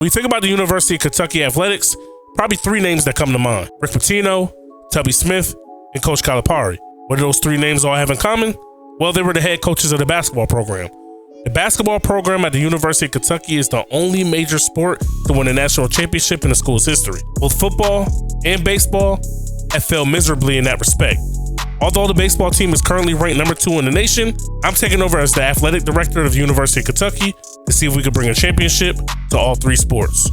When you think about the University of Kentucky athletics, probably three names that come to mind: Rick Pitino, Tubby Smith, and Coach Calipari. What do those three names all have in common? Well, they were the head coaches of the basketball program. The basketball program at the University of Kentucky is the only major sport to win a national championship in the school's history. Both football and baseball have failed miserably in that respect. Although the baseball team is currently ranked number 2 in the nation, I'm taking over as the athletic director of the University of Kentucky to see if we can bring a championship to all three sports.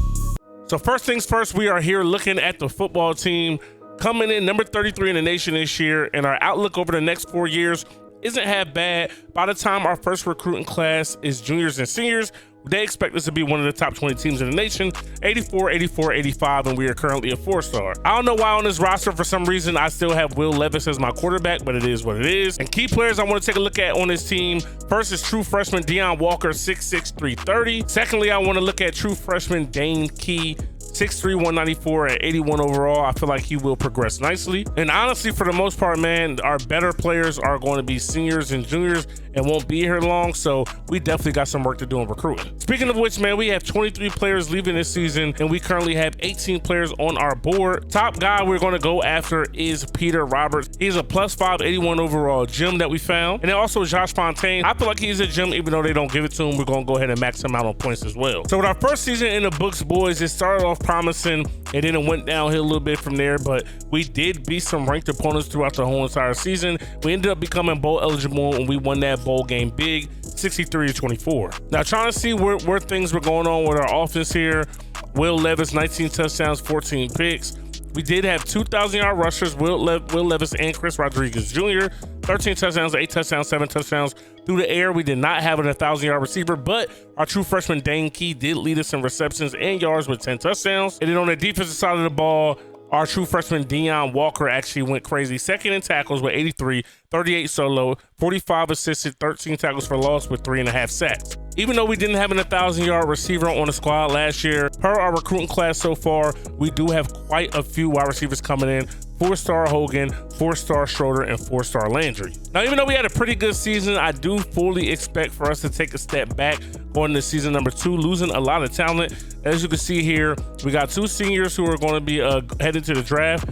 So first things first, we are here looking at the football team coming in number 33 in the nation this year, and our outlook over the next 4 years isn't half bad. By the time our first recruiting class is juniors and seniors, they expect us to be one of the top 20 teams in the nation, 84, 84, 85, and we are currently a 4-star. I don't know why on this roster, for some reason, I still have Will Levis as my quarterback, but it is what it is. And key players I want to take a look at on this team. First is true freshman Deion Walker, 6'6", 330. Secondly, I want to look at true freshman Dane Key, 6'3", 194 and 81 overall. I feel like he will progress nicely. And honestly, for the most part, man, our better players are going to be seniors and juniors and won't be here long. So we definitely got some work to do in recruiting. Speaking of which, man, we have 23 players leaving this season, and we currently have 18 players on our board. Top guy we're going to go after is Peter Roberts. He's a +5, 81 overall gem that we found. And then also Josh Fontaine. I feel like he's a gem, even though they don't give it to him. We're going to go ahead and max him out on points as well. So with our first season in the books, boys, it started off promising, and then it went downhill a little bit from there, but we did beat some ranked opponents throughout the whole entire season. We ended up becoming bowl eligible, and we won that bowl game big, 63-24. Now, trying to see where things were going on with our offense here. Will Levis, 19 touchdowns, 14 picks. We did have 2,000-yard rushers, Will Levis and Chris Rodriguez Jr., 13 touchdowns, 8 touchdowns, 7 touchdowns. Through the air, we did not have a 1,000-yard receiver, but our true freshman Dane Key did lead us in receptions and yards with 10 touchdowns. And then on the defensive side of the ball, our true freshman Deion Walker actually went crazy. Second in tackles with 83, 38 solo, 45 assisted, 13 tackles for loss with 3.5 sacks. Even though we didn't have an 1,000-yard receiver on the squad last year, per our recruiting class so far, we do have quite a few wide receivers coming in. 4-star Hogan, 4-star Schroeder, and 4-star Landry. Now, even though we had a pretty good season, I do fully expect for us to take a step back going into season number 2, losing a lot of talent. As you can see here, we got 2 seniors who are going to be heading to the draft.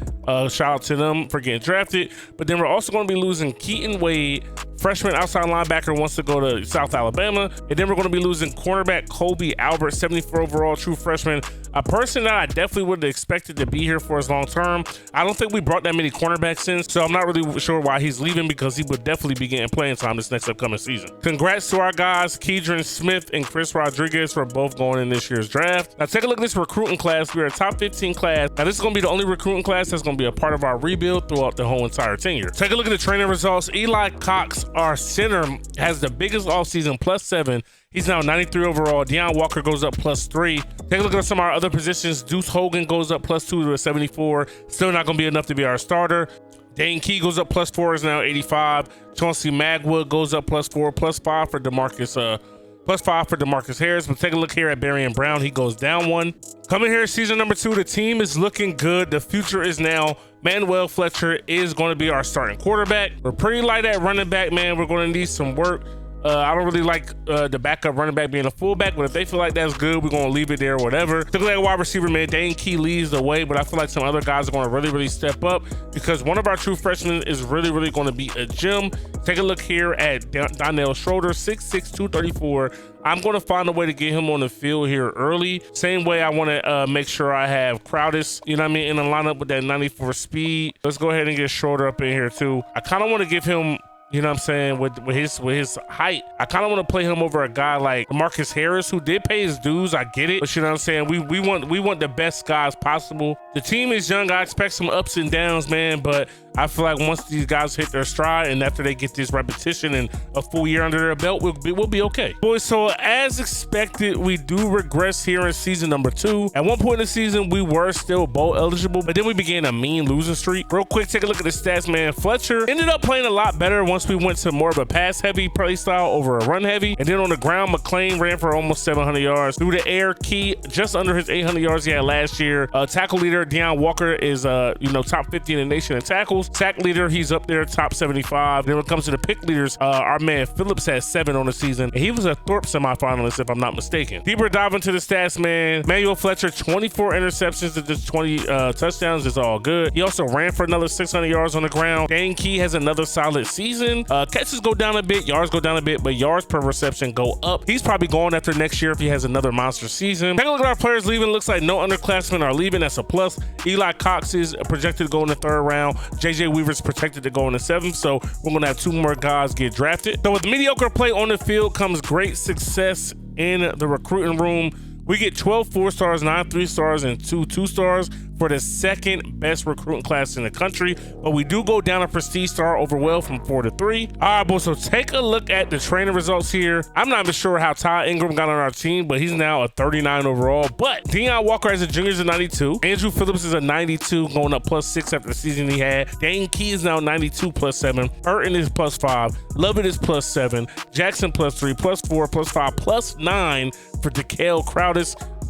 Shout out to them for getting drafted. But then we're also going to be losing Keaton Wade, freshman outside linebacker, wants to go to South Alabama. And then we're going to be losing cornerback Kobe Albert, 74 overall, true freshman. A person that I definitely would have expected to be here for us long term. I don't think we brought that many cornerbacks in, so I'm not really sure why he's leaving, because he would definitely be getting playing time this next upcoming season. Congrats to our guys, Keidron Smith and Chris Rodriguez, for both going in this year's draft. Now take a look at this recruiting class. We're a top 15 class. Now this is going to be the only recruiting class that's going to be a part of our rebuild throughout the whole entire tenure. Take a look at the training results. Eli Cox, our center, has the biggest offseason, +7. He's now 93 overall. Deion Walker goes up +3. Take a look at some of our other positions. Deuce Hogan goes up +2 to a 74. Still not going to be enough to be our starter. Dane Key goes up +4, is now 85. Chauncey Magwood goes up +4, +5 for DeMarcus Harris. But take a look here at Barry and Brown. He goes down 1. Coming here season number 2, the team is looking good. The future is now Manuel Fletcher is going to be our starting quarterback. We're pretty light at running back, man. We're going to need some work. I don't really like the backup running back being a fullback, but if they feel like that's good, we're going to leave it there or whatever. Look at wide receiver, man. Dane Key leads the way, but I feel like some other guys are going to really step up, because one of our true freshmen is really going to be a gem. Take a look here at Donnell Schroeder, 6'6", 234. I'm going to find a way to get him on the field here early. Same way I want to make sure I have Crowdis, you know what I mean, in the lineup with that 94 speed. Let's go ahead and get Schroeder up in here too. I kind of want to give him, you know what I'm saying, with his height, I kind of want to play him over a guy like Marcus Harris, who did pay his dues. I get it, but you know what I'm saying, we want the best guys possible. The team is young. I expect some ups and downs, man, but I feel like once these guys hit their stride and after they get this repetition and a full year under their belt, we'll be okay. Boys, so as expected, we do regress here in season number 2. At one point in the season, we were still bowl eligible, but then we began a mean losing streak. Real quick, take a look at the stats, man. Fletcher ended up playing a lot better once we went to more of a pass-heavy play style over a run-heavy. And then on the ground, McClain ran for almost 700 yards. Through the air, Key just under his 800 yards he had last year. Tackle leader Deion Walker is top 50 in the nation in tackles. tackles. Sack leader, he's up there, top 75. Then when it comes to the pick leaders, our man Phillips has 7 on the season, and he was a Thorpe semifinalist, if I'm not mistaken. Deeper dive into the stats, man. Manuel Fletcher, 24 interceptions to just 20 touchdowns is all good. He also ran for another 600 yards on the ground. Dane Key has another solid season. Catches go down a bit, yards go down a bit, but yards per reception go up. He's probably going after next year if he has another monster season. Take a look at our players leaving. Looks like no underclassmen are leaving. That's a plus. Eli Cox is projected to go in the 3rd round. JJ Weaver's projected to go in the 7th. So we're going to have 2 more guys get drafted. So with mediocre play on the field comes great success in the recruiting room. We get 12 4-stars, 9 3-stars, and 2 2-stars for the 2nd best recruiting class in the country. But we do go down a prestige star overall from 4 to 3. All right, boys, so take a look at the training results here. I'm not even sure how Ty Ingram got on our team, but he's now a 39 overall. But Deion Walker as a junior is a 92. Andrew Phillips is a 92, going up +6 after the season he had. Dane Key is now 92 +7. Burton is +5. Lovett is +7. Jackson +3, +4, +5, +9 for DeKale Crowdis.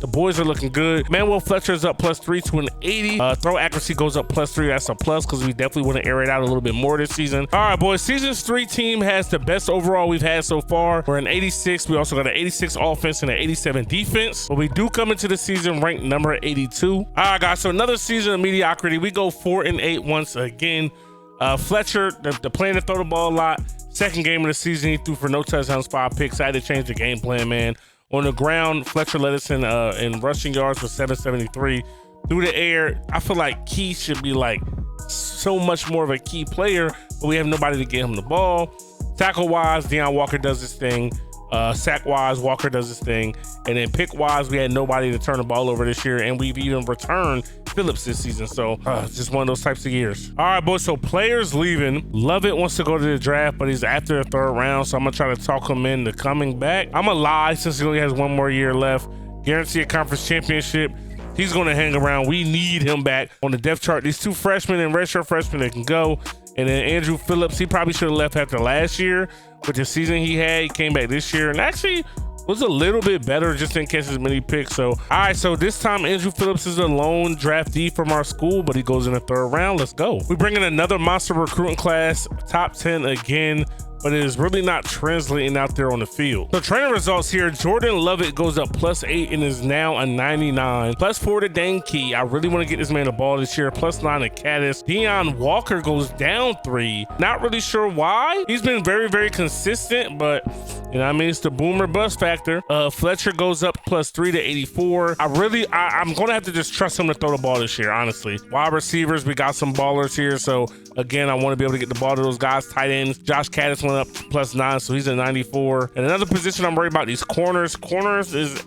The boys are looking good. Manuel Fletcher is up +3 to an 80. Throw accuracy goes up +3. That's a plus because we definitely want to air it out a little bit more this season. All right, boys. Seasons 3 team has the best overall we've had so far. We're an 86. We also got an 86 offense and an 87 defense. But we do come into the season ranked number 82. All right, guys. So another season of mediocrity. We go 4-8 once again. Fletcher, the plan to throw the ball a lot. 2nd game of the season, he threw for no touchdowns, 5 picks. I had to change the game plan, man. On the ground, Fletcher led us in rushing yards for 773. Through the air, I feel like Key should be like so much more of a key player, but we have nobody to get him the ball. Tackle-wise, Deion Walker does his thing. Sack-wise, Walker does his thing. And then pick-wise, we had nobody to turn the ball over this year, and we've even returned Phillips this season. So it's just one of those types of years. All right, boys, so players leaving. Lovett wants to go to the draft, but he's after the 3rd round, so I'm going to try to talk him into coming back. I'm going to lie since he only has 1 more year left. Guarantee a conference championship. He's going to hang around. We need him back on the depth chart. These 2 freshmen and redshirt freshmen that can go. And then Andrew Phillips, he probably should have left after last year. With the season he had, he came back this year and actually was a little bit better, just didn't catch as many picks. So, all right, so this time Andrew Phillips is a lone draftee from our school, but he goes in the 3rd round. Let's go. We bring in another monster recruiting class, top 10 again, but it is really not translating out there on the field. So training results here, Jordan Lovett goes up +8 and is now a 99. +4 to Dane Key. I really want to get this man the ball this year. +9 to Caddis. Deion Walker goes down 3. Not really sure why. He's been very, very consistent, but you know what I mean? It's the boomer bust factor. Fletcher goes up +3 to 84. I'm going to have to just trust him to throw the ball this year, honestly. Wide receivers, we got some ballers here. So again, I want to be able to get the ball to those guys. Tight ends, Josh Caddis went up +9, so he's a 94. And another position I'm worried about, these corners. Corners is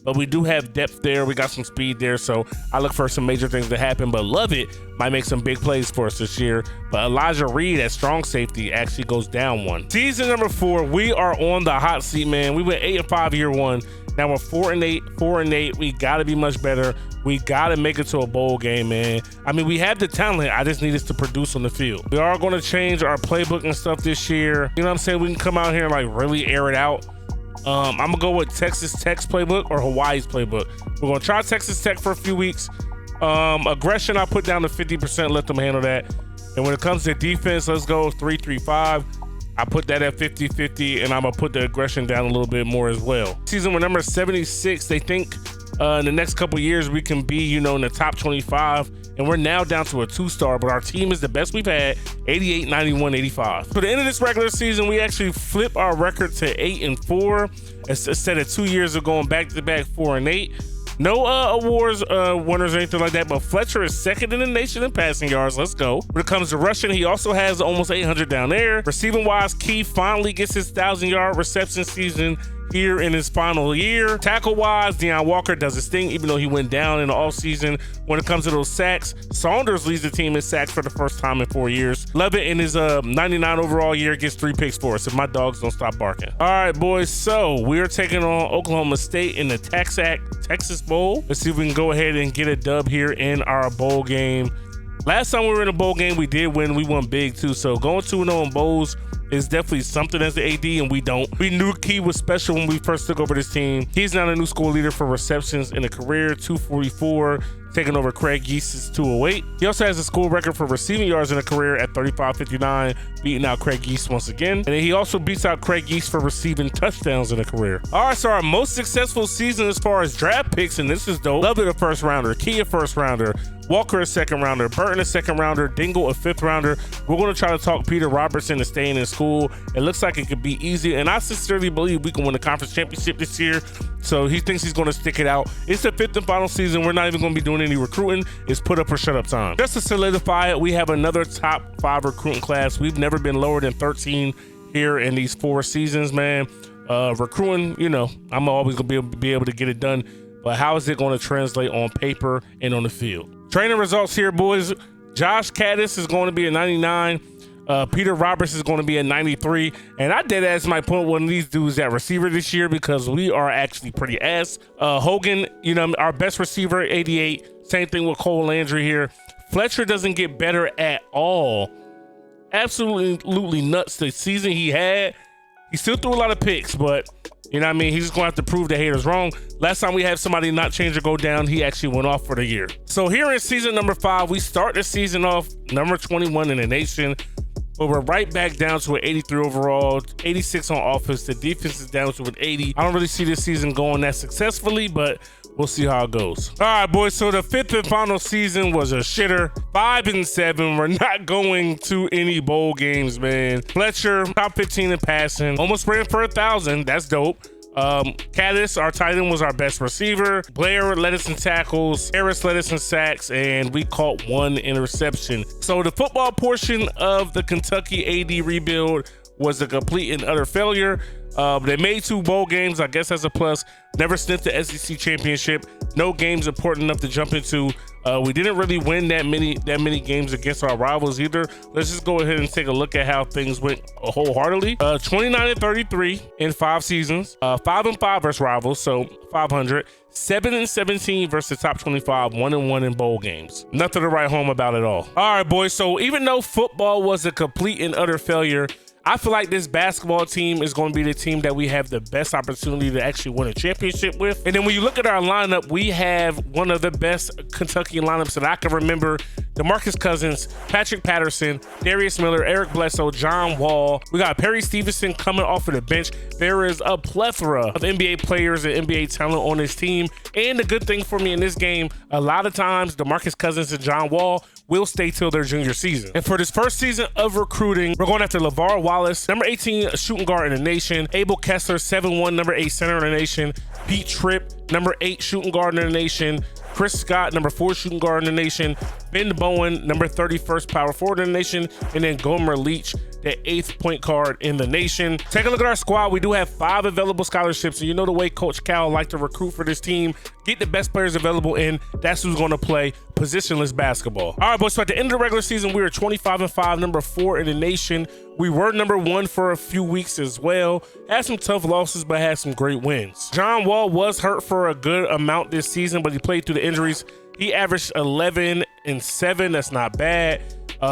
but we do have depth there. We got some speed there, so I look for some major things to happen. But Lovett might make some big plays for us this year. But Elijah Reed at strong safety actually goes down 1. Season number 4, we are on the hot seat, man. We went 8-5 year 1. Now we're 4-8. We got to be much better. We got to make it to a bowl game, man. I mean, we have the talent. I just need us to produce on the field. We are going to change our playbook and stuff this year. You know what I'm saying? We can come out here and like really air it out. I'm gonna go with Texas Tech's playbook or Hawaii's playbook. We're gonna try Texas Tech for a few weeks. Aggression, I put down to 50%, let them handle that. And when it comes to defense, let's go 3-3-5. I put that at 50-50, and I'm gonna put the aggression down a little bit more as well. Season with number 76, they think in the next couple years we can be, you know, in the top 25. And we're now down to a 2-star, but our team is the best we've had, 88, 91, 85. For the end of this regular season, we actually flip our record to 8-4 instead of 2 years of going back-to-back 4-8. No awards winners or anything like that, but Fletcher is 2nd in the nation in passing yards. Let's go. When it comes to rushing, he also has almost 800 down there. Receiving-wise, Key finally gets his 1,000-yard reception season here in his final year. Tackle-wise, Deion Walker does his thing, even though he went down in the offseason. When it comes to those sacks, Saunders leads the team in sacks for the first time in 4 years. Lovett in his 99 overall year gets 3 picks for us if my dogs don't stop barking. All right, boys, so we're taking on Oklahoma State in the Texas Bowl. Let's see if we can go ahead and get a dub here in our bowl game. Last time we were in a bowl game, we did win. We won big, too. So going 2-0 in bowls is definitely something as the AD, and we don't. We knew Key was special when we first took over this team. He's now the new school leader for receptions in a career, 244, taking over Craig Yeast's 208. He also has a school record for receiving yards in a career at 35.59, beating out Craig Yeast once again. And then he also beats out Craig Yeast for receiving touchdowns in a career. All right, so our most successful season as far as draft picks, and this is dope. Lovett a first rounder, Key a first rounder, Walker a second rounder, Burton a second rounder, Dingle a fifth rounder. We're going to try to talk Peter Robertson to staying in school. It looks like it could be easy, and I sincerely believe we can win the conference championship this year. So he thinks he's going to stick it out. It's the fifth and final season. We're not even going to be doing any recruiting. It's put up or shut up time. Just to solidify it, we have another top 5 recruiting class. We've never been lower than 13 here in these 4 seasons, man. Recruiting, you know, I'm always going to be able to get it done. But how is it going to translate on paper and on the field? Training results here, boys. Josh Caddis is going to be a 99. Peter Roberts is going to be a 93. And I did ask my point one of these dudes at receiver this year because we are actually pretty ass. Hogan, you know, our best receiver, 88. Same thing with Cole Landry here. Fletcher doesn't get better at all. Absolutely nuts the season he had. He still threw a lot of picks, but you know what I mean? He's just going to have to prove the haters wrong. Last time we had somebody not change or go down, he actually went off for the year. So here in season number 5, we start the season off number 21 in the nation, but we're right back down to an 83 overall, 86 on offense. The defense is down to an 80. I don't really see this season going that successfully, but we'll see how it goes. All right, boys. So the 5th and final season was a shitter. 5-7. We're not going to any bowl games, man. Fletcher, top 15 in passing. Almost ran for 1,000. That's dope. Caddis, our tight end, was our best receiver. Blair led us in tackles. Harris led us in sacks, and we caught 1 interception. So the football portion of the Kentucky AD rebuild was a complete and utter failure. They made 2 bowl games, I guess that's a plus. Never sniffed the SEC championship. No games important enough to jump into. We didn't really win that many games against our rivals either. Let's just go ahead and take a look at how things went wholeheartedly. 29-33 in 5 seasons. 5-5 versus rivals, so 500. 7-17 versus the top 25. 1-1 in bowl games. Nothing to write home about at all. All right, boys. So even though football was a complete and utter failure, I feel like this basketball team is going to be the team that we have the best opportunity to actually win a championship with. And then when you look at our lineup, we have one of the best Kentucky lineups that I can remember. DeMarcus Cousins, Patrick Patterson, Darius Miller, Eric Bledsoe, John Wall. We got Perry Stevenson coming off of the bench. There is a plethora of NBA players and NBA talent on this team. And the good thing for me in this game, a lot of times DeMarcus Cousins and John Wall will stay till their junior season. And for this first season of recruiting, we're going after LeVar Wallace, number 18 shooting guard in the nation. Abel Kessler, 7'1", number 8 center in the nation. Pete Tripp, number 8 shooting guard in the nation. Chris Scott, number 4 shooting guard in the nation. Ben Bowen, number 31st power forward in the nation. And then Gomer Leach, the 8th point guard in the nation. Take a look at our squad. We do have 5 available scholarships. And you know the way Coach Cal likes to recruit for this team. Get the best players available in. That's who's going to play positionless basketball. All right, boys. So at the end of the regular season, we were 25-5, number 4 in the nation. We were number 1 for a few weeks as well. Had some tough losses, but had some great wins. John Wall was hurt for a good amount this season, but he played through the injuries. He averaged 11-7. That's not bad.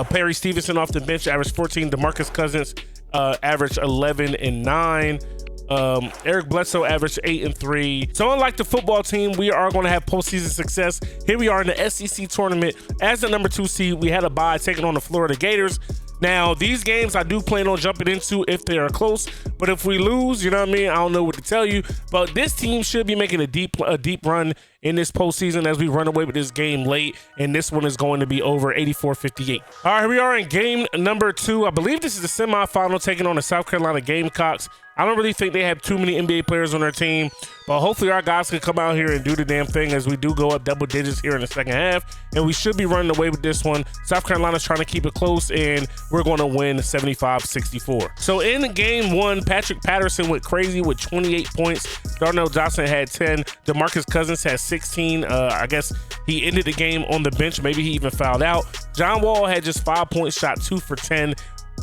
Perry Stevenson off the bench averaged 14. DeMarcus Cousins averaged 11-9. Eric Bledsoe averaged 8-3. So unlike the football team, we are going to have postseason success. Here we are in the SEC tournament as the number 2 seed. We had a bye taking on the Florida Gators. Now, these games I do plan on jumping into if they are close, but if we lose, you know what I mean? I don't know what to tell you, but this team should be making a deep run in this postseason as we run away with this game late, and this one is going to be over 84-58. All right, here we are in game number 2. I believe this is the semifinal taking on the South Carolina Gamecocks. I don't really think they have too many NBA players on their team, but hopefully our guys can come out here and do the damn thing as we do go up double digits here in the second half, and we should be running away with this one. South Carolina's trying to keep it close, and we're going to win 75-64. So in game 1, Patrick Patterson went crazy with 28 points. Darnell Johnson had 10. DeMarcus Cousins had 16. I guess he ended the game on the bench. Maybe he even fouled out. John Wall had just 5 points, shot 2 for 10.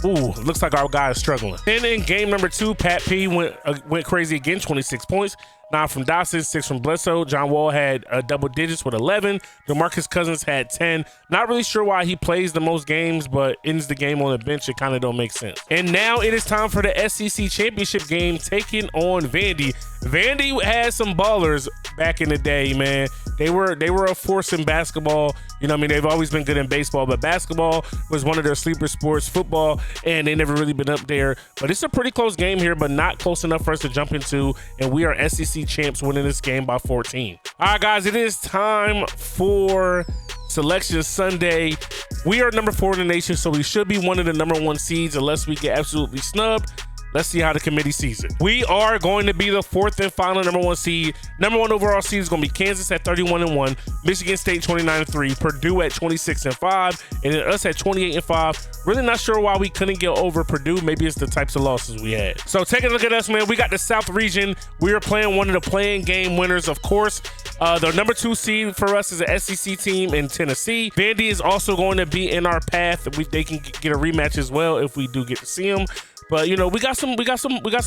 Ooh, looks like our guy is struggling. Then in game number 2, Pat P went crazy again, 26 points. 9 from Dawson, 6 from Bledsoe. John Wall had double digits with 11. DeMarcus Cousins had 10. Not really sure why he plays the most games, but ends the game on the bench. It kind of don't make sense. And now it is time for the SEC championship game taking on Vandy. Vandy had some ballers back in the day, man. They were a force in basketball. You know what I mean? They've always been good in baseball, but basketball was one of their sleeper sports, football, and they never really been up there. But it's a pretty close game here, but not close enough for us to jump into, and we are SEC champs winning this game by 14. All right, guys, it is time for Selection Sunday. We are number 4 in the nation, so we should be one of the number 1 seeds unless we get absolutely snubbed. Let's see how the committee sees it. We are going to be the 4th and final number 1 seed. Number 1 overall seed is going to be Kansas at 31-1, Michigan State 29-3, Purdue at 26-5, and then us at 28-5. Really not sure why we couldn't get over Purdue. Maybe it's the types of losses we had. So taking a look at us, man, we got the South region. We are playing one of the play-in game winners, of course. The number 2 seed for us is an SEC team in Tennessee. Vandy is also going to be in our path. They can get a rematch as well if we do get to see them. But you know, we got some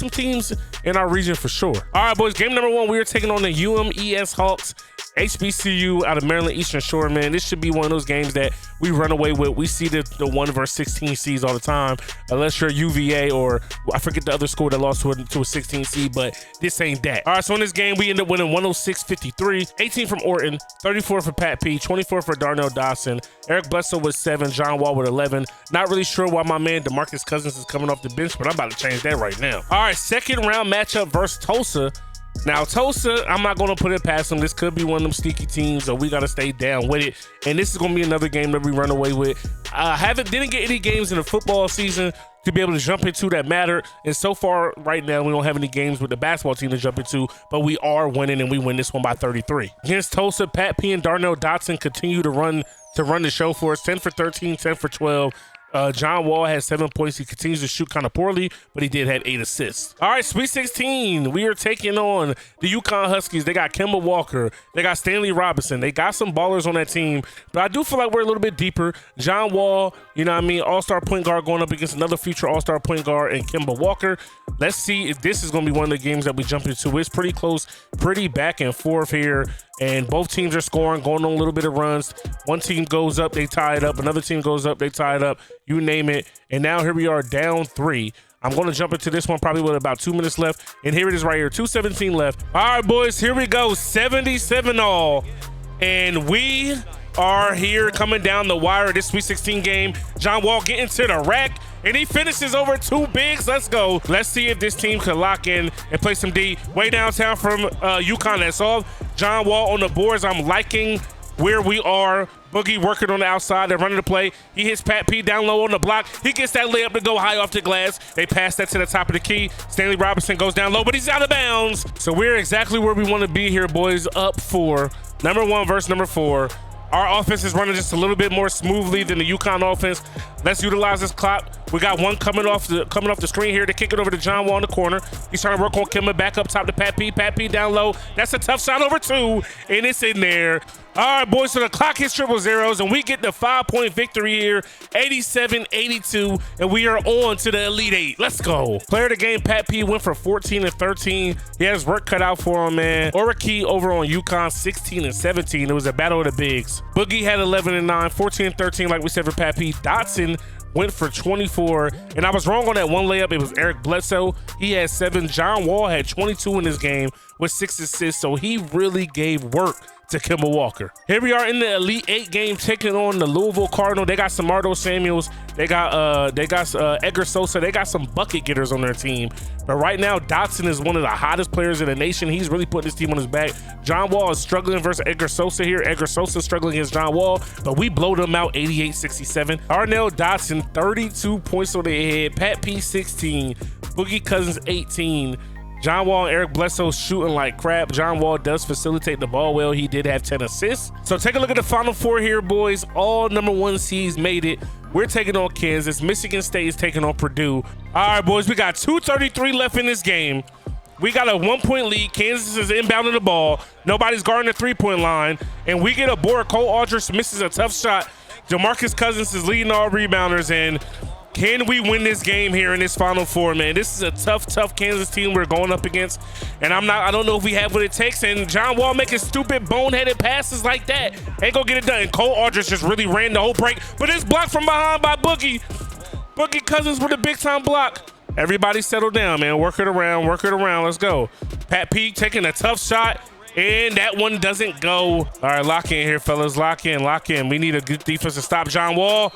teams in our region for sure. All right, boys. Game number 1, we are taking on the UMES Hawks, HBCU out of Maryland Eastern Shore. Man, this should be one of those games that we run away with. We see the 1 versus 16 seeds all the time, unless you're UVA or I forget the other school that lost to a 16 seed. But this ain't that. All right, so in this game we end up winning 106-53. 18 from Orton, 34 for Pat P, 24 for Darnell Dawson. Eric Bledsoe with 7, John Wall with 11. Not really sure why my man DeMarcus Cousins is coming off the bench, but I'm about to change that right now. All right, second round matchup versus Tulsa. Now, Tulsa, I'm not going to put it past them. This could be one of them sneaky teams, so we got to stay down with it. And this is going to be another game that we run away with. Didn't get any games in the football season to be able to jump into that matter. And so far, right now, we don't have any games with the basketball team to jump into, but we are winning, and we win this one by 33. Against Tulsa, Pat P and Darnell Dotson continue to run the show for us. 10 for 13, 10 for 12. John Wall has 7 points. He continues to shoot kind of poorly, but he did have 8 assists. All right, Sweet 16. We are taking on the UConn Huskies. They got Kemba Walker. They got Stanley Robinson. They got some ballers on that team, but I do feel like we're a little bit deeper. John Wall, you know what I mean, all-star point guard going up against another future all-star point guard and Kemba Walker. Let's see if this is going to be one of the games that we jump into. It's pretty close, pretty back and forth here. And both teams are scoring, going on a little bit of runs. One team goes up, they tie it up. Another team goes up, they tie it up. You name it. And now here we are down 3. I'm going to jump into this one probably with about 2 minutes left. And here it is right here, 2:17 left. All right, boys, here we go. 77 all. And we are here coming down the wire. This Sweet 16 game. John Wall getting to the rack. And he finishes over 2 bigs. Let's go. Let's see if this team can lock in and play some D. Way downtown from UConn. That's all. John Wall on the boards. I'm liking where we are. Boogie working on the outside. They're running the play. He hits Pat P down low on the block. He gets that layup to go high off the glass. They pass that to the top of the key. Stanley Robinson goes down low, but he's out of bounds. So we're exactly where we want to be here, boys. Up 4. Number 1 versus number 4. Our offense is running just a little bit more smoothly than the UConn offense. Let's utilize this clock. We got one coming off the screen here to kick it over to John Wall in the corner. He's trying to work on Kemba, back up top to Pat P. Pat P down low. That's a tough shot over 2, and it's in there. All right, boys, so the clock hits triple zeros, and we get the 5-point victory here, 87-82, and we are on to the Elite 8. Let's go. Player of the game, Pat P, went for 14 and 13. He has work cut out for him, man. Oraki over on UConn, 16 and 17. It was a battle of the bigs. Boogie had 11 and 9, 14 and 13, like we said for Pat P. Dotson went for 24, and I was wrong on that one layup. It was Eric Bledsoe. He had 7. John Wall had 22 in this game with 6 assists, so he really gave work to Kemba Walker. Here we are in the Elite 8 game, taking on the Louisville Cardinal. They got Samardo Samuels. They got Edgar Sosa. They got some bucket getters on their team. But right now, Dotson is one of the hottest players in the nation. He's really putting his team on his back. John Wall is struggling versus Edgar Sosa here. Edgar Sosa struggling against John Wall, but we blow them out 88-67. Darnell Dotson, 32 points on the head. Pat P, 16. Boogie Cousins, 18. John Wall and Eric Bledsoe shooting like crap. John Wall does facilitate the ball well. He did have 10 assists. So take a look at the Final Four here, boys. All number 1 seeds made it. We're taking on Kansas. Michigan State is taking on Purdue. All right, boys, we got 2:33 left in this game. We got a 1-point lead. Kansas is inbounding the ball. Nobody's guarding the 3-point line. And we get a board. Cole Aldrich misses a tough shot. DeMarcus Cousins is leading all rebounders, and can we win this game here in this Final Four, man? This is a tough Kansas team we're going up against, and I don't know if we have what it takes. And John Wall making stupid boneheaded passes like that ain't gonna get it done. And Cole Aldrich just really ran the whole break, but it's blocked from behind by Boogie. Boogie Cousins with a big time block. Everybody settle down, man. Work it around. Let's go. Pat P taking a tough shot. And that one doesn't go. All right, lock in here, fellas. Lock in, lock in. We need a good defense to stop John Wall.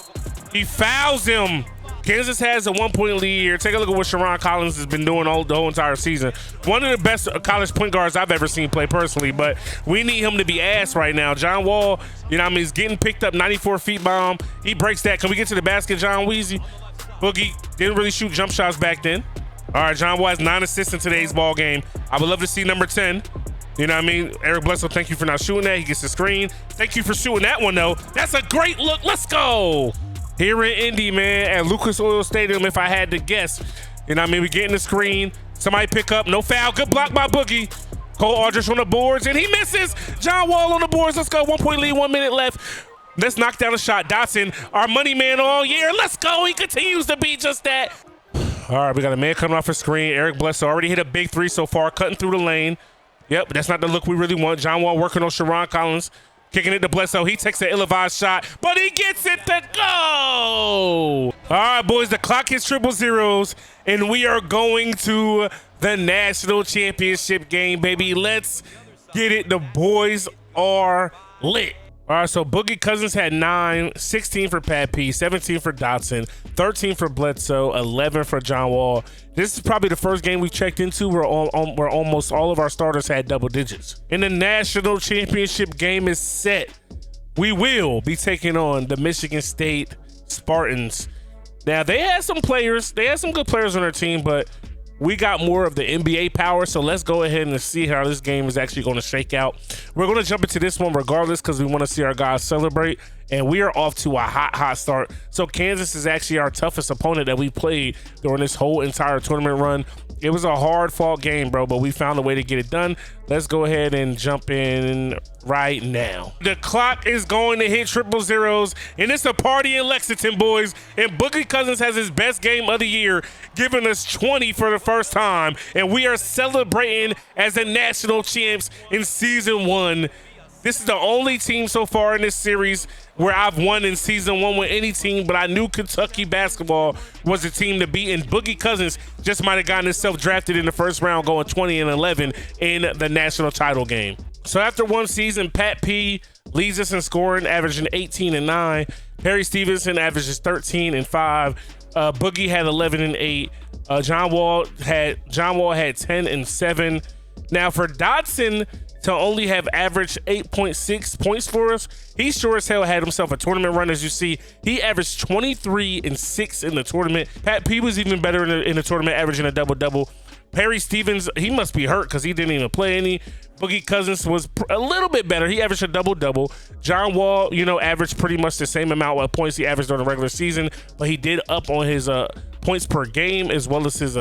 He fouls him. Kansas has a 1-point lead here. Take a look at what Sherron Collins has been doing the whole entire season. One of the best college point guards I've ever seen play personally, but we need him to be ass right now. John Wall, you know what I mean, he's getting picked up, 94 feet bomb. He breaks that. Can we get to the basket, John Weezy? Boogie didn't really shoot jump shots back then. All right, John Wall has 9 assists in today's ball game. I would love to see number 10. You know what I mean? Eric Bledsoe, thank you for not shooting that. He gets the screen. Thank you for shooting that one, though. That's a great look. Let's go. Here in Indy, man, at Lucas Oil Stadium, if I had to guess. You know what I mean? We getting the screen. Somebody pick up. No foul. Good block by Boogie. Cole Aldrich on the boards, and he misses. John Wall on the boards. Let's go. 1-point lead, 1 minute left. Let's knock down a shot. Dotson, our money man all year. Let's go. He continues to be just that. All right, we got a man coming off the screen. Eric Bledsoe already hit a big 3 so far, cutting through the lane. Yep, that's not the look we really want. John Wall working on Sherron Collins. Kicking it to Bledsoe. He takes an ill-advised shot, but he gets it to go. All right, boys, the clock hits 000, and we are going to the national championship game, baby. Let's get it. The boys are lit. All right, so Boogie Cousins had 9, 16 for Pat P, 17 for Dotson, 13 for Bledsoe, 11 for John Wall. This is probably the first game we checked into where almost all of our starters had double digits. And the national championship game is set. We will be taking on the Michigan State Spartans. Now, they had some players. They had some good players on their team, but we got more of the NBA power, so let's go ahead and see how this game is actually going to shake out. We're going to jump into this one regardless because we want to see our guys celebrate, and we are off to a hot start. So Kansas is actually our toughest opponent that we played during this whole entire tournament run. It was a hard-fought game, bro, but we found a way to get it done. Let's go ahead and jump in right now. The clock is going to hit 000, and it's a party in Lexington, boys. And Boogie Cousins has his best game of the year, giving us 20 for the first time. And we are celebrating as the national champs in season 1. This is the only team so far in this series where I've won in season 1 with any team, but I knew Kentucky basketball was the team to beat, and Boogie Cousins just might have gotten himself drafted in the first round, going 20-11 in the national title game. So after one season, Pat P leads us in scoring, averaging 18 and 9. Perry Stevenson averages 13 and 5. Boogie had 11 and 8. John Wall had 10 and 7. Now for Dotson to only have averaged 8.6 points for us, he sure as hell had himself a tournament run. As you see, he averaged 23 and 6 in the tournament. Pat P was even better in the tournament, averaging a double-double. Perry Stevens, he must be hurt because he didn't even play any. Boogie Cousins was a little bit better. He averaged a double-double. John Wall, averaged pretty much the same amount of points he averaged during the regular season, but he did up on his points per game as well as his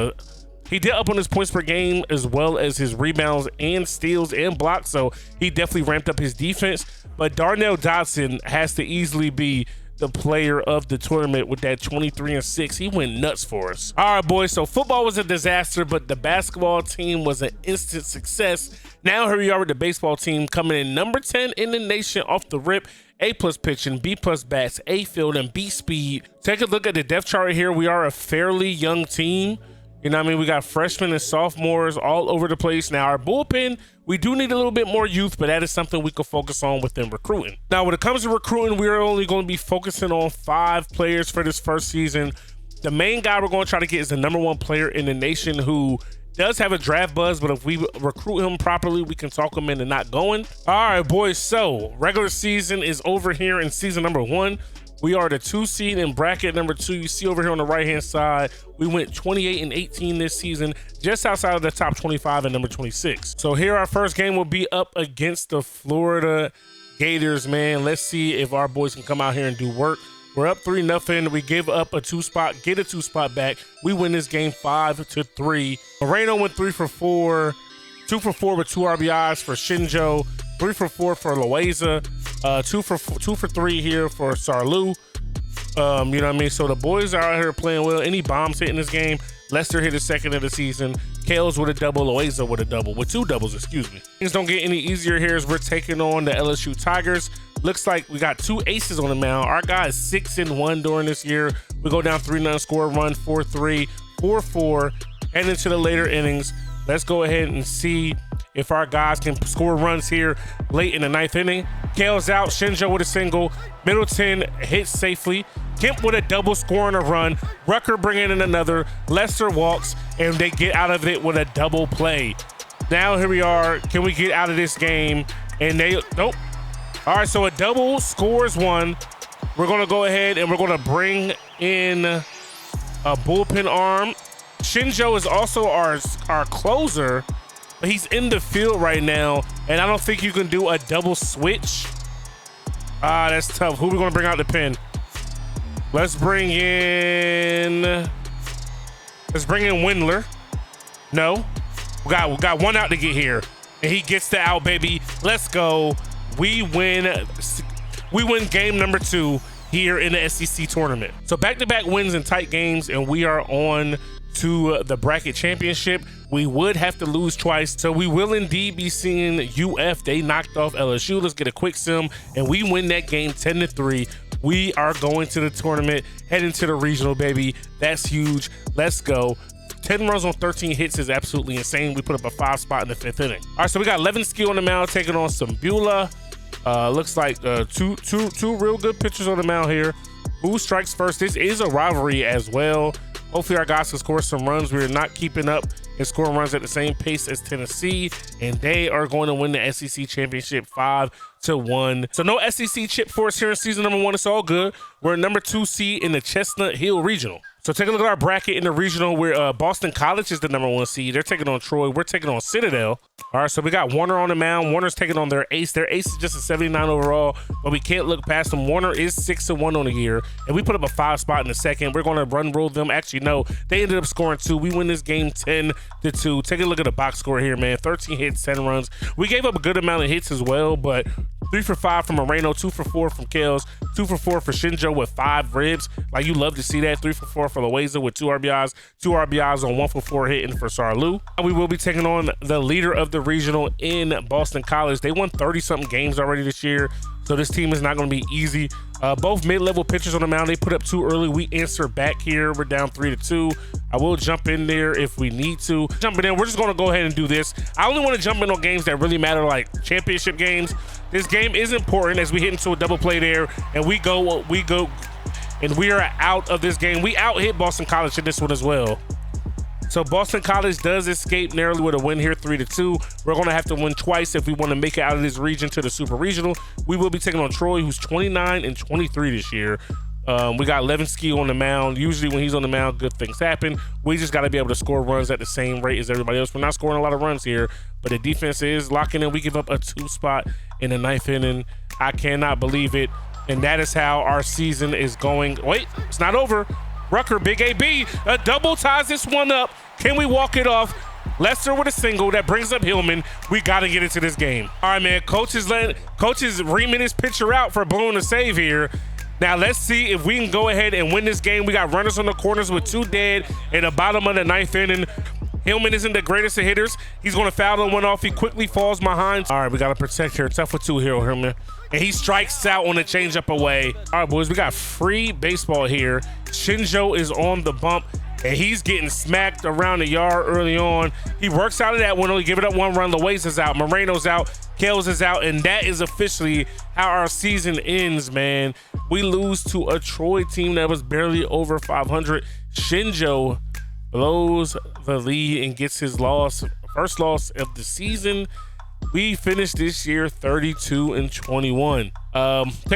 he did up on his points per game as well as his rebounds and steals and blocks, so he definitely ramped up his defense. But Darnell Dotson has to easily be the player of the tournament with that 23 and 6. He went nuts for us. All right, boys, so football was a disaster, but the basketball team was an instant success. Now here we are with the baseball team coming in number 10 in the nation off the rip. A+ pitching, B+ bats, A field, and B speed. Take a look at the depth chart here. We are a fairly young team. You know what I mean? We got freshmen and sophomores all over the place. Now, our bullpen, we do need a little bit more youth, but that is something we can focus on within recruiting. Now, when it comes to recruiting, we are only going to be focusing on 5 players for this first season. The main guy we're going to try to get is the #1 player in the nation who does have a draft buzz, but if we recruit him properly, we can talk him into not going. All right, boys, so regular season is over here in season number 1. We are the 2 seed in bracket number 2. You see over here on the right-hand side, we went 28 and 18 this season, just outside of the top 25 and number 26. So here our first game will be up against the Florida Gators, man. Let's see if our boys can come out here and do work. We're up 3-0. We give up a 2-spot, get a 2-spot back. We win this game 5-3. Moreno went 3 for 4, 2 for 4 with 2 RBIs for Shinjo, 3 for 4 for Loaiza, 2 for 3 here for Sarlu. You know what I mean? So the boys are out here playing well. Any bombs hitting this game. Lester hit his second of the season. Kales with a double, Loaiza with a double, with 2 doubles, excuse me. Things don't get any easier here as we're taking on the LSU Tigers. Looks like we got 2 aces on the mound. Our guy is 6-1 during this year. We go down 3-0, score a run, 4-3, 4-4, and into the later innings. Let's go ahead and see if our guys can score runs here late in the 9th inning. Kale's out, Shinjo with a single, Middleton hits safely, Kemp with a double scoring a run, Rucker bringing in another, Lester walks, and they get out of it with a double play. Now here we are, can we get out of this game? And they, nope. All right, so a double scores one. We're gonna go ahead and we're gonna bring in a bullpen arm. Shinjo is also our closer, but he's in the field right now, and I don't think you can do a double switch. That's tough. Who are we gonna bring out the pen? Let's bring in Windler. No, we got one out to get here, and he gets the out, baby. Let's go. We win game number 2 here in the SEC tournament. So back-to-back wins in tight games, and we are on to the bracket championship. We would have to lose twice, so we will indeed be seeing UF. They knocked off LSU. Let's get a quick sim, and we win that game 10-3. We are going to the tournament, heading to the regional, baby. That's huge. Let's go. 10 runs on 13 hits is absolutely insane. We put up a 5 spot in the 5th inning. All right, so we got 11 skill on the mound, taking on some Beulah. Looks like two real good pitchers on the mound here. Who strikes first? This is a rivalry as well. Hopefully our guys can score some runs. We're not keeping up and scoring runs at the same pace as Tennessee, and they are going to win the SEC championship 5-1. So no SEC chip for us here in season number 1. It's all good. We're number 2 seed in the Chestnut Hill Regional. So take a look at our bracket in the regional where Boston College is the number 1 seed. They're taking on Troy. We're taking on Citadel. All right, so we got Warner on the mound. Warner's taking on their ace. Their ace is just a 79 overall, but we can't look past them. Warner is 6-1 on the year, and we put up a 5 spot in the 2nd. We're going to run roll them. Actually, no, they ended up scoring 2. We win this game 10-2. Take a look at the box score here, man. 13 hits, 10 runs. We gave up a good amount of hits as well, but 3 for 5 from Moreno, 2 for 4 from Kales, 2 for 4 for Shinjo with 5 ribs. Like, you love to see that. 3 for 4 for Loaiza with 2 RBIs, 2 RBIs on 1 for 4 hitting for Sarlu. And we will be taking on the leader of the regional in Boston College. They won 30-something games already this year, so this team is not going to be easy. Both mid-level pitchers on the mound. They put up 2 early. We answer back here. We're down 3-2. I will jump in there if we need to. Jumping in, we're just going to go ahead and do this. I only want to jump in on games that really matter, like championship games. This game is important as we hit into a double play there, and we go, and we are out of this game. We out-hit Boston College in this one as well. So Boston College does escape narrowly with a win here, 3-2. We're going to have to win twice if we want to make it out of this region to the Super Regional. We will be taking on Troy, who's 29-23 this year. We got 11 skill on the mound. Usually when he's on the mound, good things happen. We just got to be able to score runs at the same rate as everybody else. We're not scoring a lot of runs here, but the defense is locking in. We give up a 2 spot in the 9th inning. I cannot believe it. And that is how our season is going. Wait, it's not over. Rucker, big AB, a double ties this one up. Can we walk it off? Lester with a single that brings up Hillman. We got to get into this game. All right, man. Coach is reaming his pitcher out for blowing a save here. Now let's see if we can go ahead and win this game. We got runners on the corners with 2 dead in the bottom of the 9th inning. Hillman isn't the greatest of hitters. He's going to foul the one off. He quickly falls behind. All right, we got to protect here. Tough for 2 here, Hillman. And he strikes out on the changeup away. All right, boys, we got free baseball here. Shinjo is on the bump, and he's getting smacked around the yard early on. He works out of that one. Only give it up 1 run. Loaiza's out. Moreno's out. Kales is out. And that is officially how our season ends, man. We lose to a Troy team that was barely over 500. Shinjo blows the lead and gets his first loss of the season. We finished this year 32-21. Take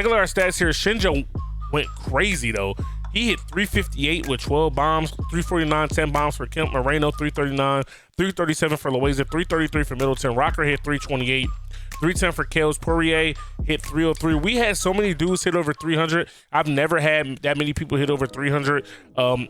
a look at our stats here. Shinjo went crazy though. He hit 358 with 12 bombs, 349, 10 bombs for Kemp. Moreno, 339, 337 for Loaiza, 333 for Middleton. Rocker hit 328, 310 for Kales. Poirier hit 303. We had so many dudes hit over 300. I've never had that many people hit over 300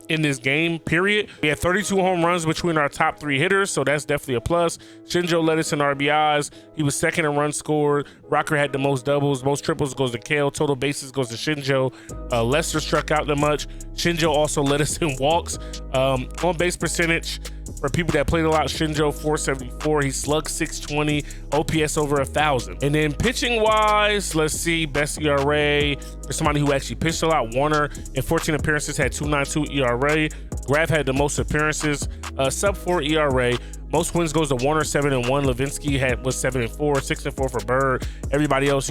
in this game, period. We had 32 home runs between our top 3 hitters, so that's definitely a plus. Shinjo led us in RBIs. He was 2nd in runs scored. Rocker had the most doubles. Most triples goes to Kale. Total bases goes to Shinjo. Lester struck out the much. Shinjo also led us in walks. On base percentage, for people that played a lot, Shinjo 474. He slugged 620, OPS over 1,000. And then pitching wise, let's see, best ERA for somebody who actually pitched a lot. Warner in 14 appearances had 2.92 ERA. Graf had the most appearances, sub-4 ERA. Most wins goes to Warner, 7-1. Levinsky was 7-4, 6-4 for Bird. Everybody else,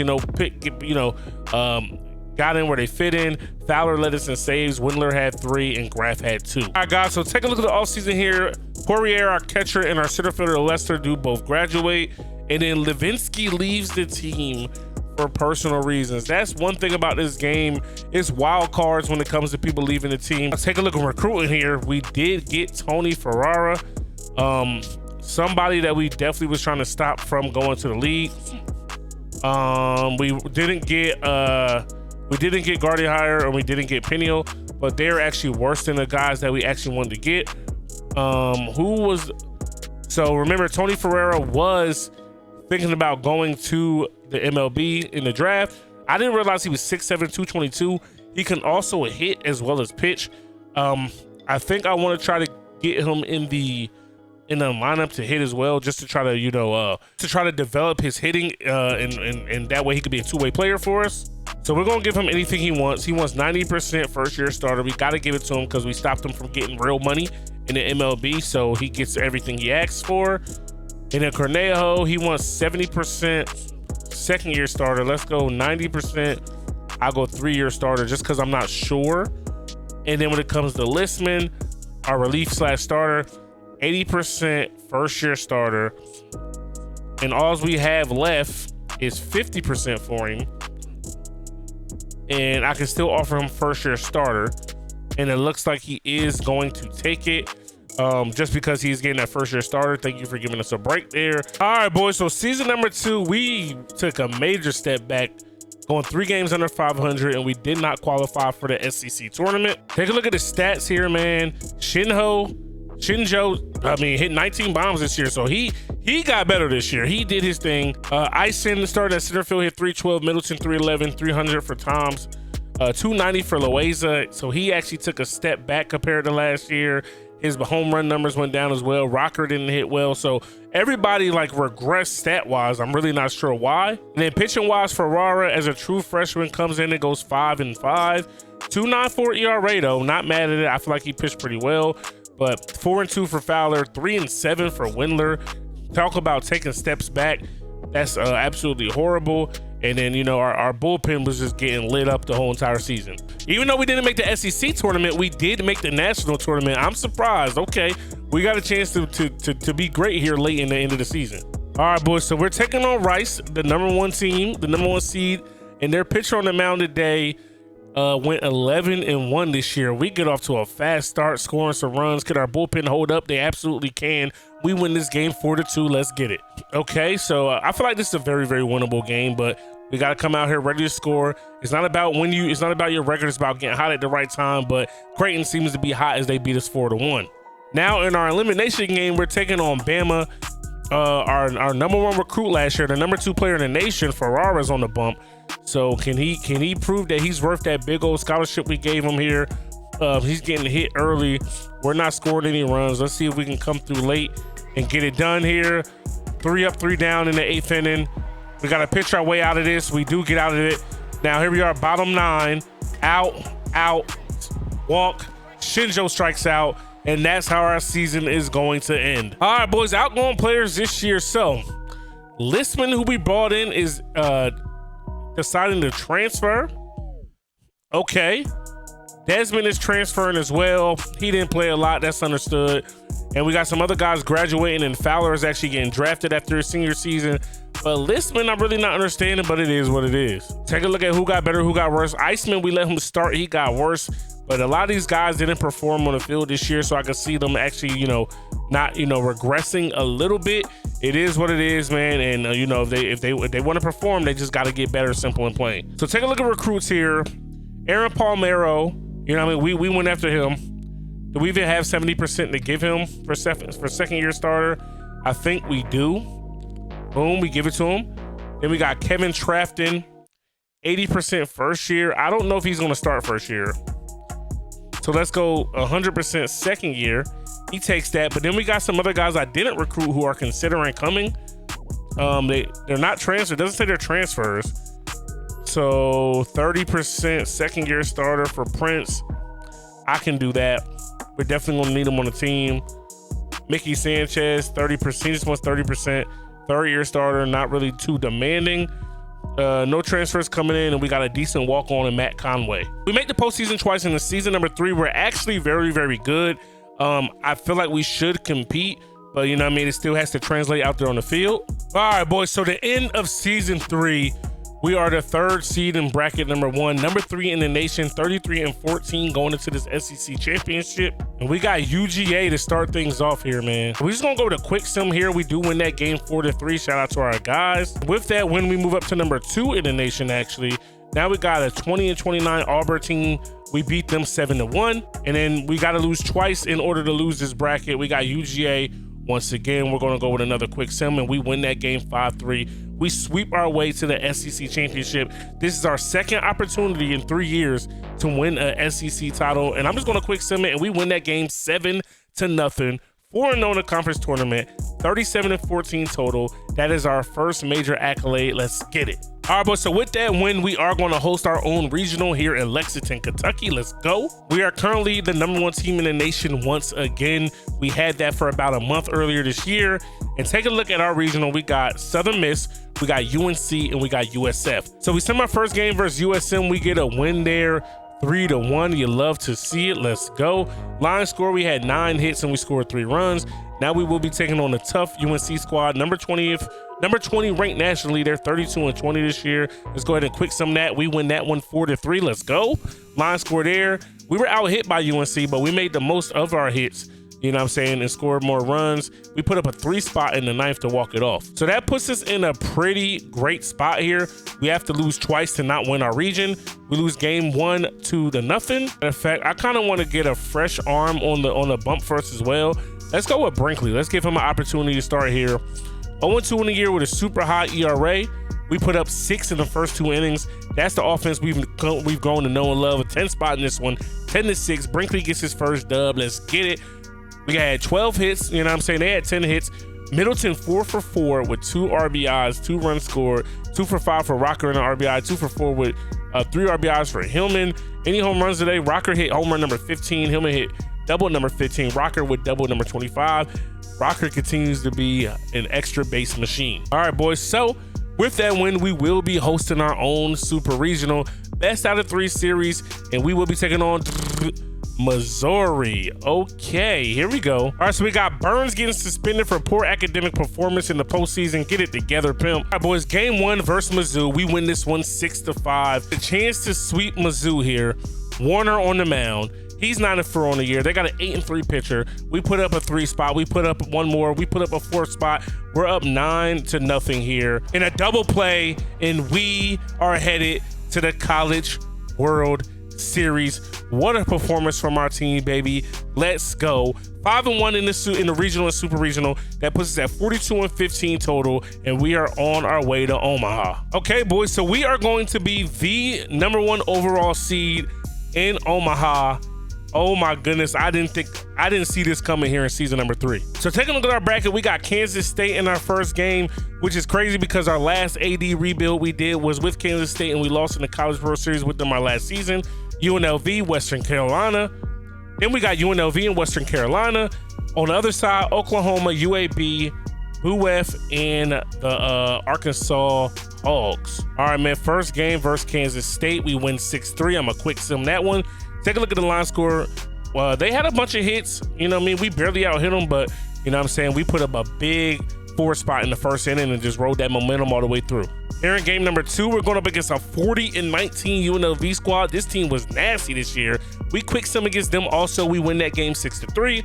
got in where they fit in. Fowler led us in saves. Windler had 3 and Graf had 2. All right, guys, so take a look at the offseason here. Poirier, our catcher, and our center fielder Lester do both graduate. And then Levinsky leaves the team for personal reasons. That's one thing about this game. It's wild cards when it comes to people leaving the team. Let's take a look at recruiting here. We did get Tony Ferrara, somebody that we definitely was trying to stop from going to the league. We didn't get Guardian Hire, and we didn't get Peniel, but they're actually worse than the guys that we actually wanted to get. So remember, Tony Ferrara was thinking about going to the MLB in the draft. I didn't realize he was 6'7", 222. He can also hit as well as pitch. I think I want to try to get him in the lineup to hit as well, just to try to develop his hitting, and that way he could be a two-way player for us. So we're gonna give him anything he wants. He wants 90% first-year starter. We got to give it to him because we stopped him from getting real money in the MLB, so he gets everything he asks for. And then Cornejo, he wants 70% second-year starter. Let's go 90%. I'll go 3-year starter just because I'm not sure. And then when it comes to Listman, our relief/starter, 80% first-year starter. And all we have left is 50% for him. And I can still offer him first-year starter. And it looks like he is going to take it. Just because he's getting that first-year starter. Thank you for giving us a break there. All right, boys. So season number 2, we took a major step back, going 3 games under 500, and we did not qualify for the SEC tournament. Take a look at the stats here, man. Shinjo, hit 19 bombs this year, so he got better this year. He did his thing. Ison started at center field, hit 312. Middleton 311, 300 for Toms, 290 for Loaiza. So he actually took a step back compared to last year. His home run numbers went down as well. Rocker didn't hit well. So everybody regressed stat-wise. I'm really not sure why. And then pitching-wise, Ferrara as a true freshman comes in and goes 5-5. 2.94 ERA though. Not mad at it. I feel like he pitched pretty well. But 4-2 for Fowler, 3-7 for Windler. Talk about taking steps back. That's absolutely horrible. And then, our bullpen was just getting lit up the whole entire season. Even though we didn't make the SEC tournament, we did make the national tournament. I'm surprised. Okay, we got a chance to be great here late in the end of the season. All right, boys, so we're taking on Rice, the number 1 team, the number 1 seed, and their pitcher on the mound today went 11-1 this year. We get off to a fast start, scoring some runs. Could our bullpen hold up? They absolutely can. We win this game 4-2. Let's get it. Okay, so I feel like this is a very, very winnable game, but we got to come out here ready to score. It's not about it's not about your record. It's about getting hot at the right time. But Creighton seems to be hot as they beat us 4-1. Now in our elimination game, we're taking on Bama. Our number 1 recruit last year, the number 2 player in the nation, Ferrara's on the bump. So can he prove that he's worth that big old scholarship we gave him here? He's getting hit early. We're not scoring any runs. Let's see if we can come through late and get it done here. 3 up, 3 down in the 8th inning. We got to pitch our way out of this. We do get out of it. Now here we are, bottom 9. Out, walk. Shinjo strikes out. And that's how our season is going to end. All right, boys, outgoing players this year. So Listman, who we brought in, is deciding to transfer. Okay. Desmond is transferring as well. He didn't play a lot. That's understood. And we got some other guys graduating, and Fowler is actually getting drafted after his senior season. But Listman, I'm really not understanding, but it is what it is. Take a look at who got better, who got worse. Iceman, we let him start. He got worse. But a lot of these guys didn't perform on the field this year, so I can see them actually, not, regressing a little bit. It is what it is, man. And, if they want to perform, they just got to get better, simple and plain. So take a look at recruits here. Aaron Palmero, we went after him. Do we even have 70% to give him for second-year starter? I think we do. Boom, we give it to him. Then we got Kevin Trafton, 80% first year. I don't know if he's going to start first year. So let's go 100% second year. He takes that. But then we got some other guys I didn't recruit who are considering coming. They're not transferred. It doesn't say they're transfers. So 30% second year starter for Prince. I can do that. We're definitely gonna need him on the team. Mickey Sanchez, 30%. He just wants 30%. Third-year starter, not really too demanding. No transfers coming in, and we got a decent walk-on in Matt Conway. We make the postseason twice in the season number 3. We're actually very, very good. I feel like we should compete, but you know what I mean? It still has to translate out there on the field. All right, boys. So the end of season 3, we are the 3rd seed in bracket number 1, number 3 in the nation, 33-14 going into this SEC championship. And we got UGA to start things off here, man. We're just gonna go with a quick sim here. We do win that game 4-3. Shout out to our guys. With that win, we move up to number 2 in the nation, actually. Now we got a 20-29 Auburn team. We beat them 7-1. And then we got to lose twice in order to lose this bracket. We got UGA. Once again, we're going to go with another quick sim, and we win that game 5-3. We sweep our way to the SEC championship. This is our 2nd opportunity in 3 years to win a SEC title. And I'm just going to quick sim it, and we win that game 7-0. 4-0 in the conference tournament, 37-14 total. That is our first major accolade. Let's get it. All right, boys, so with that win, we are going to host our own regional here in Lexington, Kentucky. Let's go. We are currently the number 1 team in the nation once again. We had that for about a month earlier this year. And take a look at our regional. We got Southern Miss, we got UNC, and we got USF. So we send our first game versus USM. We get a win there, 3-1. You love to see it. Let's go. Line score, we had 9 hits and we scored 3 runs. Now we will be taking on the tough UNC squad, number 20 ranked nationally. They're 32-20 this year. Let's go ahead and quick sum that. We win that one 4-3. Let's go. Line score there. We were out hit by UNC, but we made the most of our hits, you know what I'm saying, and scored more runs. We put up a 3 spot in the 9th to walk it off. So that puts us in a pretty great spot here. We have to lose twice to not win our region. We lose game 1 2-0. In fact, I kind of want to get a fresh arm on the bump first as well. Let's go with Brinkley. Let's give him an opportunity to start here. 0-2 in the year with a super high ERA. We put up 6 in the first 2 innings. That's the offense we've grown to know and love. A 10 spot in this one, 10-6. Brinkley gets his first dub. Let's get it. We had 12 hits, you know what I'm saying? They had 10 hits. Middleton 4 for 4 with 2 RBIs, 2 runs scored, 2 for 5 for Rocker and an RBI, 2 for 4 with 3 RBIs for Hillman. Any home runs today? Rocker hit home run number 15. Hillman hit double number 15. Rocker with double number 25. Rocker continues to be an extra base machine. All right, boys. So with that win, we will be hosting our own super regional, best out of 3 series, and we will be taking on Missouri. Okay, here we go. All right, so we got Burns getting suspended for poor academic performance in the postseason. Get it together, pimp. All right, boys, game 1 versus Mizzou. We win this one 6-5. The chance to sweep Mizzou here. Warner on the mound. He's 9-4 on the year. They got an 8-3 pitcher. We put up a 3 spot. We put up one more. We put up a 4 spot. We're up 9-0 here in a double play, and we are headed to the College World Series. What a performance from our team, baby. Let's go. 5-1 in the regional and super regional. That puts us at 42-15 total, and we are on our way to Omaha. Okay, boys, so we are going to be the number 1 overall seed in Omaha. Oh my goodness, I didn't see this coming here in season number 3. So taking a look at our bracket, we got Kansas State in our first game, which is crazy because our last AD rebuild we did was with Kansas State, and we lost in the College World Series with them our last season. UNLV, Western Carolina. Then we got UNLV and Western Carolina. On the other side, Oklahoma, UAB, UF, and the Arkansas Hogs. All right, man, first game versus Kansas State. We win 6-3. I'm a quick sim that one. Take a look at the line score. Well, they had a bunch of hits. You know what I mean? We barely out hit them, but you know what I'm saying? We put up a big 4 spot in the first inning and just rode that momentum all the way through. Here in game number 2, we're going up against a 40-19 UNLV squad. This team was nasty this year. We quick sim against them also. We win that game 6-3.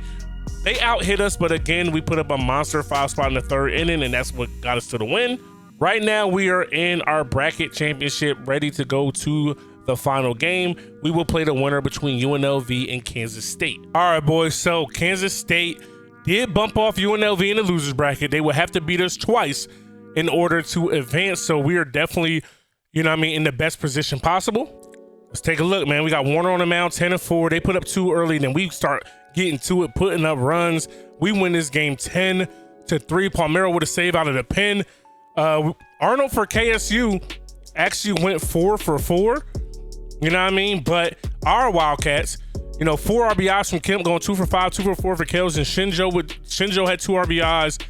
They out hit us, but again, we put up a monster 5 spot in the 3rd inning, and that's what got us to the win. Right now, we are in our bracket championship, ready to go to the final game. We will play the winner between UNLV and Kansas State. All right, boys, so Kansas State did bump off UNLV in the losers bracket. They will have to beat us twice in order to advance, so we are definitely, you know what I mean, in the best position possible. Let's take a look, man. We got Warner on the mound, 10-4. They put up 2 early, then we start getting to it, putting up runs. We win this game 10-3. Palmero with a save out of the pen. Arnold for KSU actually went 4 for 4. You know what I mean? But our Wildcats, you You know, 4 RBIs from Kemp, going 2 for 5, 2 for 4 for Kels, and Shinjo had 2 RBIs.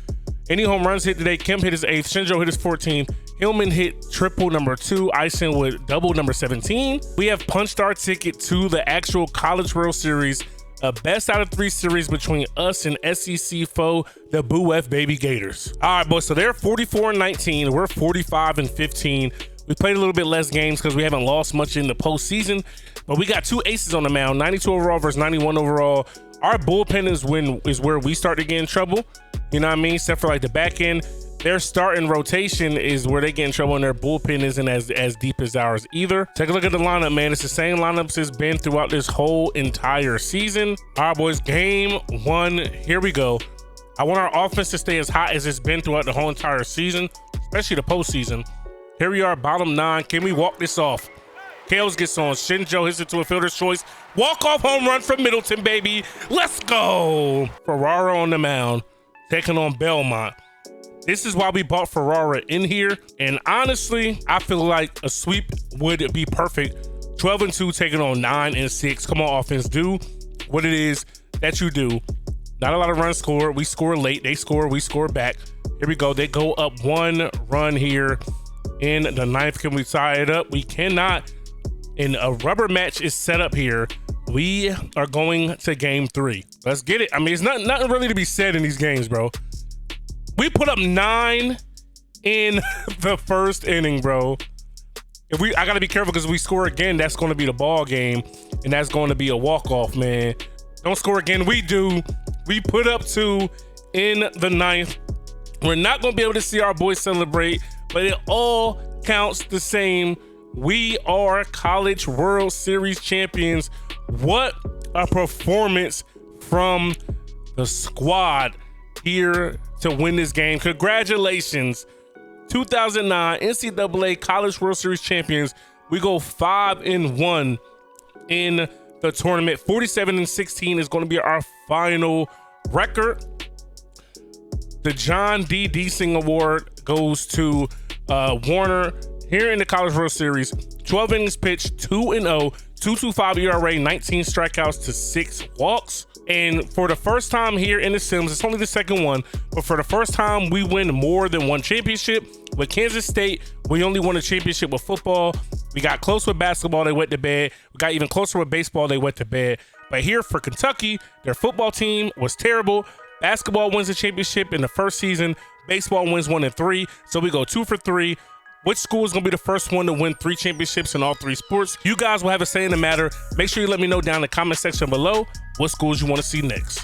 Any home runs hit today? Kemp hit his 8th, Shinjo hit his 14th. Hillman hit triple number 2, Ison with double number 17. We have punched our ticket to the actual College World Series, a best out of 3 series between us and SEC foe, the Boo F Baby Gators. All right, boys, so they're 44-19. We're 45-15. We played a little bit less games because we haven't lost much in the postseason, but we got 2 aces on the mound, 92 overall versus 91 overall. Our bullpen is where we start to get in trouble. You know what I mean? Except for like the back end. Their starting rotation is where they get in trouble, and their bullpen isn't as deep as ours either. Take a look at the lineup, man. It's the same lineups it's been throughout this whole entire season. All right, boys, game 1. Here we go. I want our offense to stay as hot as it's been throughout the whole entire season, especially the postseason. Here we are, bottom 9. Can we walk this off? Kales gets on. Shinjo hits it to a fielder's choice. Walk-off home run from Middleton, baby. Let's go. Ferrara on the mound, taking on Belmont. This is why we bought Ferrara in here. And honestly, I feel like a sweep would be perfect. 12-2, taking on 9-6. Come on, offense, do what it is that you do. Not a lot of runs scored. We score late. They score. We score back. Here we go. They go up 1 run here in the 9th. Can we tie it up? We cannot. And a rubber match is set up here. We are going to game 3. Let's get it. I mean, it's nothing really to be said in these games, bro. We put up 9 in the first inning, bro. I gotta be careful because if we score again, that's going to be the ball game, and that's going to be a walk-off, man. Don't score again. We do. We put up 2 in the 9th. We're not going to be able to see our boys celebrate, but it all counts the same. We are College World Series champions. What a performance from the squad here to win this game. Congratulations. 2009 NCAA College World Series champions. We go 5-1 in the tournament. 47-16 is going to be our final record. The John D. Deasing Award goes to Warner here in the College World Series. 12 innings pitched, 2-0, 2.25 ERA, 19 strikeouts to 6 walks. And for the first time here in the Sims, it's only the second one, but for the first time, we win more than one championship. With Kansas State, we only won a championship with football. We got close with basketball, they went to bed. We got even closer with baseball, they went to bed. But here for Kentucky, their football team was terrible. Basketball wins the championship in the first season. Baseball wins 1 and 3. So we go 2 for 3. Which school is going to be the first one to win 3 championships in all 3 sports? You guys will have a say in the matter. Make sure you let me know down in the comment section below what schools you want to see next.